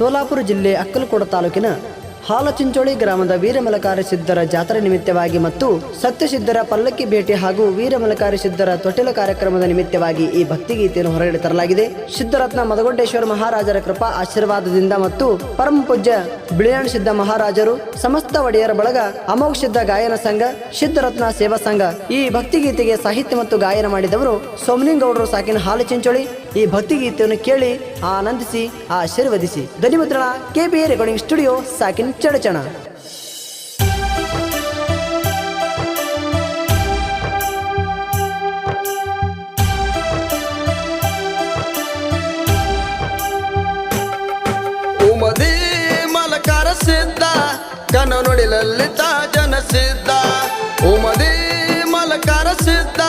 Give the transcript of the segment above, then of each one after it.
ಸೋಲಾಪುರ ಜಿಲ್ಲೆ ಅಕ್ಕಲಕೋಟ ತಾಲೂಕಿನ ಹಾಲಚಿಂಚೋಳಿ ಗ್ರಾಮದ ವೀರಮಲಕಾರಿ ಸಿದ್ಧರ ಜಾತ್ರೆ ನಿಮಿತ್ತವಾಗಿ ಮತ್ತು ಸತ್ಯಸಿದ್ಧರ ಪಲ್ಲಕ್ಕಿ ಭೇಟಿ ಹಾಗೂ ವೀರಮಲಕಾರಿ ಸಿದ್ಧರ ತೊಟ್ಟಿಲ ಕಾರ್ಯಕ್ರಮದ ನಿಮಿತ್ತವಾಗಿ ಈ ಭಕ್ತಿಗೀತೆಯನ್ನು ಹೊರಗಡೆ ತರಲಾಗಿದೆ. ಸಿದ್ಧರತ್ನ ಮದಗೊಂಡೇಶ್ವರ ಮಹಾರಾಜರ ಕೃಪಾ ಆಶೀರ್ವಾದದಿಂದ ಮತ್ತು ಪರಮ ಪೂಜ್ಯ ಬಿಳಿಯಾಣ ಸಿದ್ಧ ಮಹಾರಾಜರು, ಸಮಸ್ತ ಒಡೆಯರ ಬಳಗ, ಅಮೋಘ ಸಿದ್ಧ ಗಾಯನ ಸಂಘ, ಸಿದ್ಧರತ್ನ ಸೇವಾ ಸಂಘ. ಈ ಭಕ್ತಿಗೀತೆಗೆ ಸಾಹಿತ್ಯ ಮತ್ತು ಗಾಯನ ಮಾಡಿದವರು ಸೋಮಲಿಂಗೌಡರು ಸಾಕಿನ ಹಾಲಚಿಂಚೋಳಿ. ಈ ಭಕ್ತಿಗೀತೆಯನ್ನು ಕೇಳಿ ಆನಂದಿಸಿ ಆಶೀರ್ವದಿಸಿ. ಧ್ವನಿಮುದ್ರಣ KBA ರೆಕಾರ್ಡಿಂಗ್ ಸ್ಟುಡಿಯೋ, ಸಾಕಿನ್ ಚಡಚಣ. ಉಮದಿ ಮಲಕಾರ ಸಿದ್ಧ ಕನ ನುಡಿಲಲ್ಲಿತ ಜನ ಸಿದ್ಧ. ಉಮದಿ ಮಲಕಾರ ಸಿದ್ಧ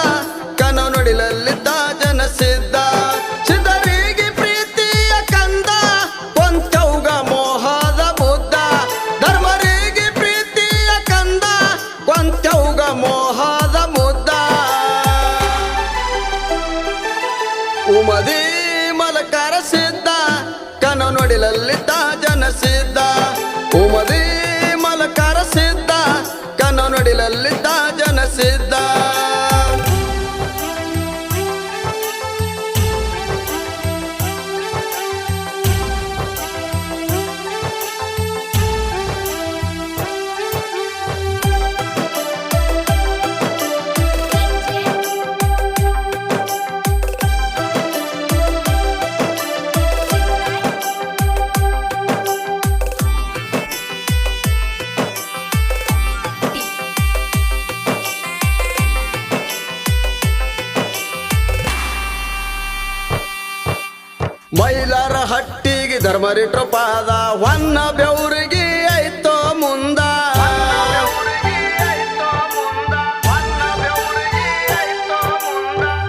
ಕನ ನುಡಿಲಲ್ಲಿತ ಜನ ಸಿದ್ಧ. ಸಿದ್ಧರಿಗೆ ಪ್ರೀತಿಯ ಕಂದ ಕೊಂಚೌಗ ಮೋಹದ ಬುದ್ಧ. ಧರ್ಮರಿಗೆ ಪ್ರೀತಿಯ ಕಂದ ಕೊಂಚೌಗ ಮೋಹದ ಮುದ್ದ. ಉಮದಿ ಮಲಕಾರ ಸಿದ್ಧ ಕನ ನುಡಿಲಲ್ಲಿತ ಜನ ಸಿದ್ಧ. ಉಮದಿ ಮಲಕಾರ ಸಿದ್ಧ ಕನ ನುಡಿಲಲ್ಲಿತ ಜನ ಸಿದ್ಧ. ಮೈಲಾರ ಹಟ್ಟಿಗೆ ಧರ್ಮರಿಟ್ರ ಪಾದ, ಹೊನ್ನ ಬೆವರಿಗೆ ಆಯ್ತೋ ಮುಂದ.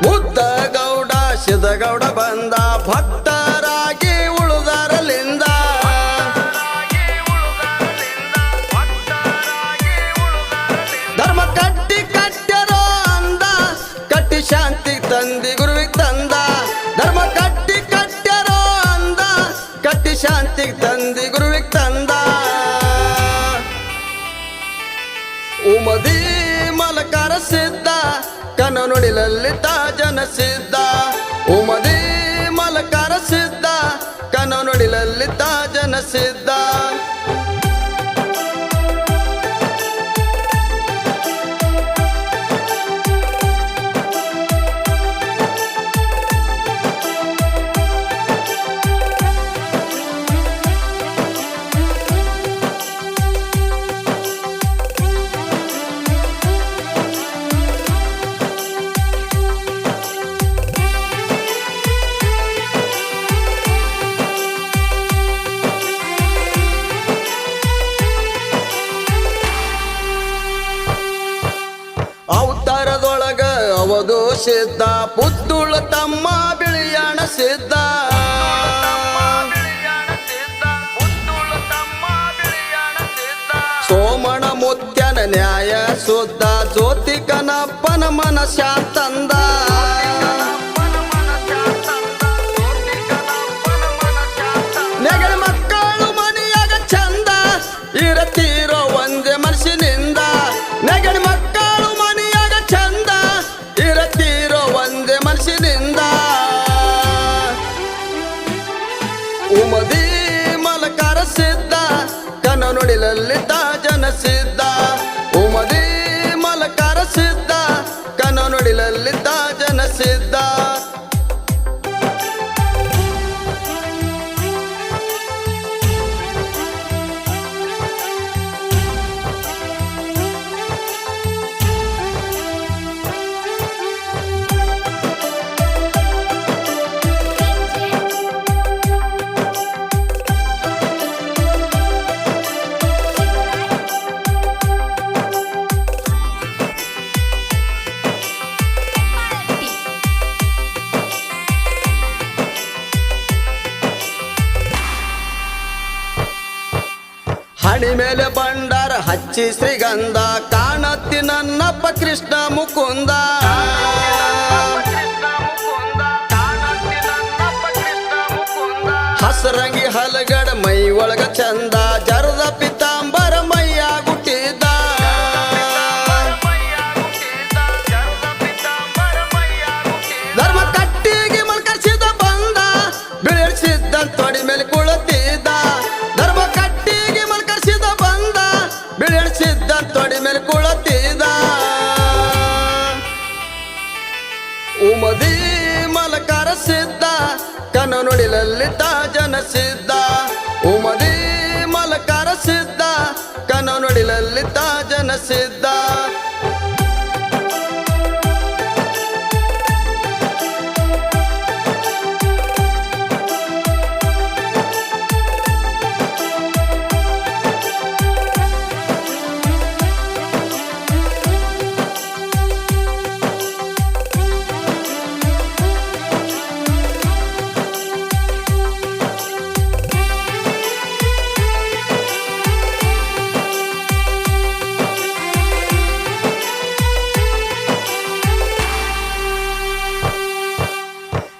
ಮುದ್ದ ಗೌಡ ಸಿದ್ಧಗೌಡ ಬಂದ, ಭಕ್ತರಾಗಿ ಉಳುದಾರಲಿಂದ. ಧರ್ಮ ಕಟ್ಟಿ ಕಟ್ಟ್ಯರೋ ಅಂದ, ಕಟ್ಟಿ ಶಾಂತಿ ತಂದಿ ಗುರುವಿಗೆ ತಂದ. ಧರ್ಮ ಕಟ್ಟಿ ಕಟ್ಟ್ಯರೋ ಅಂದ, ಕಟ್ಟಿ ಶಾಂತಿಗೆ ತಂದಿ ಗುರುವಿಗೆ ತಂದ. ಉಮದಿ ಮಲಕಾರ ಸಿದ್ಧ ಕನ ನುಡಿಲಲ್ಲಿತ ಜನ ಸಿದ್ಧ. ಉಮದಿ ಮಲಕಾರ ಸಿದ್ಧ ಕನ ನುಡಿಲಲ್ಲಿತ ಜನ ಸಿದ್ಧ. ಅವತಾರದೊಳಗ ಅವದು ಸಿದ್ಧ, ಪುತ್ತೂಳ ತಮ್ಮ ಬಿಳಿಯಾಣ ಸಿದ್ಧ. ಸೋಮಣ ಮುತ್ಯನ ನ್ಯಾಯ ಶುದ್ಧ, ಜ್ಯೋತಿ ಕನಪ್ಪನ ಮನಶ ತಂದ. ನೆಗಡ ಮಕ್ಕಳು ಮನೆಯಾಗ ಚಂದ, ಇರತೀರೋ ಒಂದೇ ಮನಸ್ಸಿನಿಂದ. ನೆಗಡ ಮಕ್ಕಳು ಮನೆಯಾಗ ಚಂದ, ಇರತೀರೋ ಒಂದೇ ಮನಸ್ಸಿನಿಂದ. ಉಮದಿ ಮಲಕಾರ ಸಿದ್ಧ ಕನ ನುಡಿಲಲ್ಲಿತ ಜನ ಸಿದ್ಧ. ಉಮದಿ ಮಲಕಾರ ಸಿದ್ಧ ಕನ ನುಡಿಲಲ್ಲಿತ ಜನ ಸಿದ್ಧ. ಹಣಿ ಮೇಲೆ ಬಂಡಾರ ಹಚ್ಚಿ ಶ್ರೀಗಂಧ, ಕಾಣತ್ತಿ ನನ್ನಪ್ಪ ಕೃಷ್ಣ ಮುಕುಂದ. ಹಸರಂಗಿ ಹಲಗಡ ಮೈ ಒಳಗ ಚಂದ ಜರದ ಪಿತಾಂಬರ ಮೈಯ ಗುಟ್ಟಿದ ಧರ್ಮ ಕಟ್ಟಿಗೆ ಮಲ್ಕರಿಸಿದ ಬಂದ ಬಿಳಿಸಿದ್ದ ತೊಡಿ ಮೇಲೆ ಕುಳತಿದ್ದ ಧರ್ಮ ಕಟ್ಟಿಗೆ ಮಲ್ಕರಿಸಿದ ಬಂದ ಬಿಳಿಸಿದ್ದ ತೊಡಿ ಮೇಲೆ ಕುಳತಿದ್ದ ಉಮದಿ ಮಲಕಾರ ಸಿದ್ಧ ಕನ ನುಡಿಲಲ್ಲಿದ್ದ ಜನ ಸಿದ್ಧ ಉಮದಿ ಮಲಕಾರ ಸಿದ್ಧ ಕನ ನುಡಿಲಲ್ಲಿದ್ದ ಜನ ಸಿದ್ಧ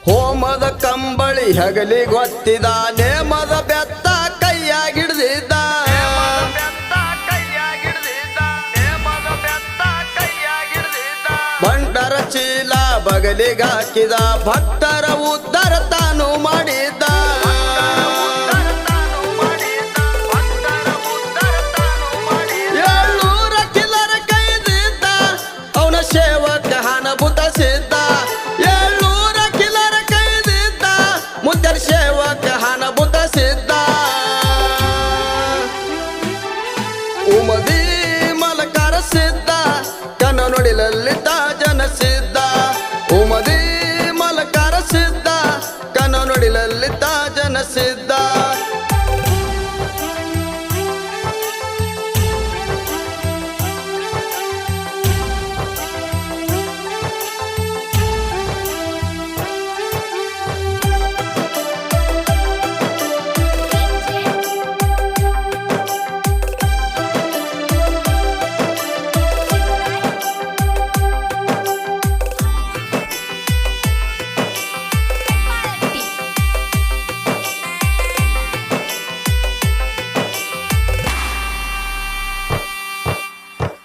ಹೋಮದ ಕಂಬಳಿ ಹಗಲಿ ಗೊತ್ತಿದ ನೇಮದ ಬೆತ್ತ ಕೈಯಾಗಿಡ್ದಿದ್ದ ಬಂಡರ ಚೀಲ ಬಗಲಿಗಾಕಿದ ಭಕ್ತರ ಉದ್ಧಾರ ತಾನು ಮಾಡಿದ್ದ ಏಳ್ನೂರ ಕಿಲ್ಲರ ಕೈದಿದ್ದ ಅವನ ಸೇವಕ ಹಣಭೂತ ಸಿದ್ಧ ಏಳ್ನೂರ ಕಿಲ್ಲರ ಕೈದಿದ್ದ ಮುದ್ದರ ಸೇವಕ ಹಣಭೂತ ಸಿದ್ಧ ಉಮದಿ ಮಲಕಾರ ಸಿದ್ಧ ಕನ ನುಡಿಲಲ್ಲಿದ್ದ ಜನ ಸಿದ್ಧ ಉಮದಿ ಮಲಕಾರ ಸಿದ್ಧ ಕನ ನುಡಿಲಲ್ಲಿದ್ದ ಜನ ಸಿದ್ಧ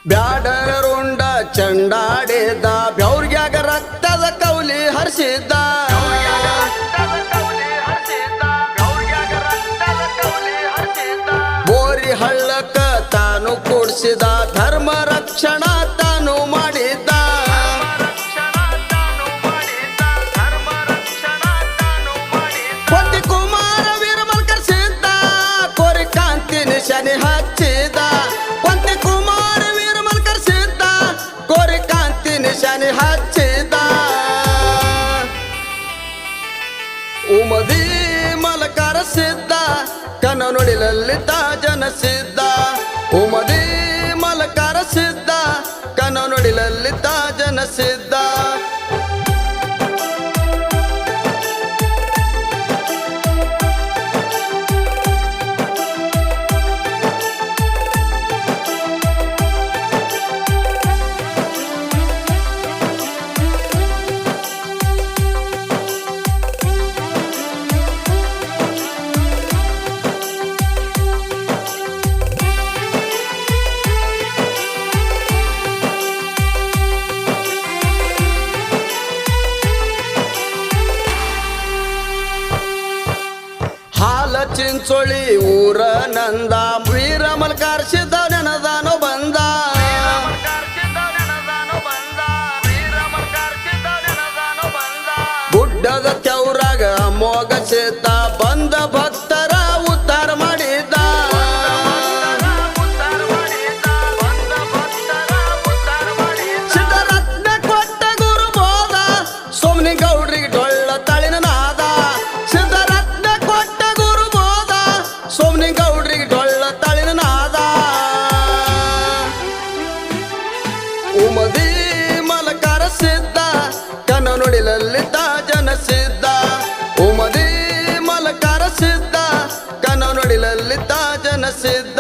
ಬ್ಯಾಡರ ರುಂಡ ಚಂಡಾಡಿದ ಬ್ಯೌರ್ಗ್ಯಾಗ ರಕ್ತದ ಕೌಲಿ ಹರಿಸಿದ್ದ ಬೋರಿ ಹಳ್ಳಕ್ಕ ತಾನು ಕೂಡ್ಸಿದ ಧರ್ಮ ರಕ್ಷಣಾ ತಾನು ಮಾಡಿದ್ದ ಪತಿ ಕುಮಾರ ವೀರ ಮಲ್ಕರ್ ಸಿದ್ಧ ಕೋರಿ ಕಾಂತಿ ನಿಶಾನೆ ಹಚ್ಚಿದ ಪತಿ ಕುಮಾರ ವೀರ ಮಲ್ಕರ್ ಸಿದ್ಧ ಕೋರಿ ಕಾಂತಿ ನಿಶಾನೆ ಹಚ್ಚಿದ ಉಮದಿ ಮಲಕಾರ ಸಿದ್ಧ ಕನ ನುಡಿಲಲ್ಲಿದ್ದ ಜನ ಸಿದ್ಧ ಉಮದಿ ಮಲಕಾರ ಸಿದ್ಧ ಕನ ನುಡಿಲಲ್ಲಿದ್ದ ಜನ ಸಿದ್ಧ ಹಾಲ ಚಿಂಚೋಳಿ ಊರ ನಂದ ವೀರ ಮಲ್ಕಾರ ಸಿದ್ಧ ನೆನದಾನೋ ಬಂದ ಗುಡ್ಡದ ಕೆೌರಾಗ ಮೋಗ ಸಿದ್ಧ ಬಂದ ಭಕ್ತರ ಉದ್ಧಾರ ಮಾಡಿದ್ದ ಸಿದ್ಧರತ್ನ ಕೊಟ್ಟ ಗುರು ಬೋಧ ಸೋಮನಿ ಗೌಡ್ರಿಗೆ ಡೊಳ್ಳ ತಳಿನ ನಾದ ಸಿದ್ಧರತ್ನ ಕೊಟ್ಟ ಗುರು ಬೋಧ ಸೋಮನಿ ಗೌಡ್ರಿಗೆ ಡೊಳ್ಳ ತಳಿನ ನಾದ ಉಮದಿ ಮಲಕಾರ ಸಿದ್ಧ ಕನ ನುಡಿಲಲ್ಲಿದ್ದ ಜನ ಸಿದ್ಧ ಉಮದಿ ಮಲಕಾರ ಸಿದ್ಧ ಕನ ನುಡಿಲಲ್ಲಿದ್ದ ಜನ ಸಿದ್ಧ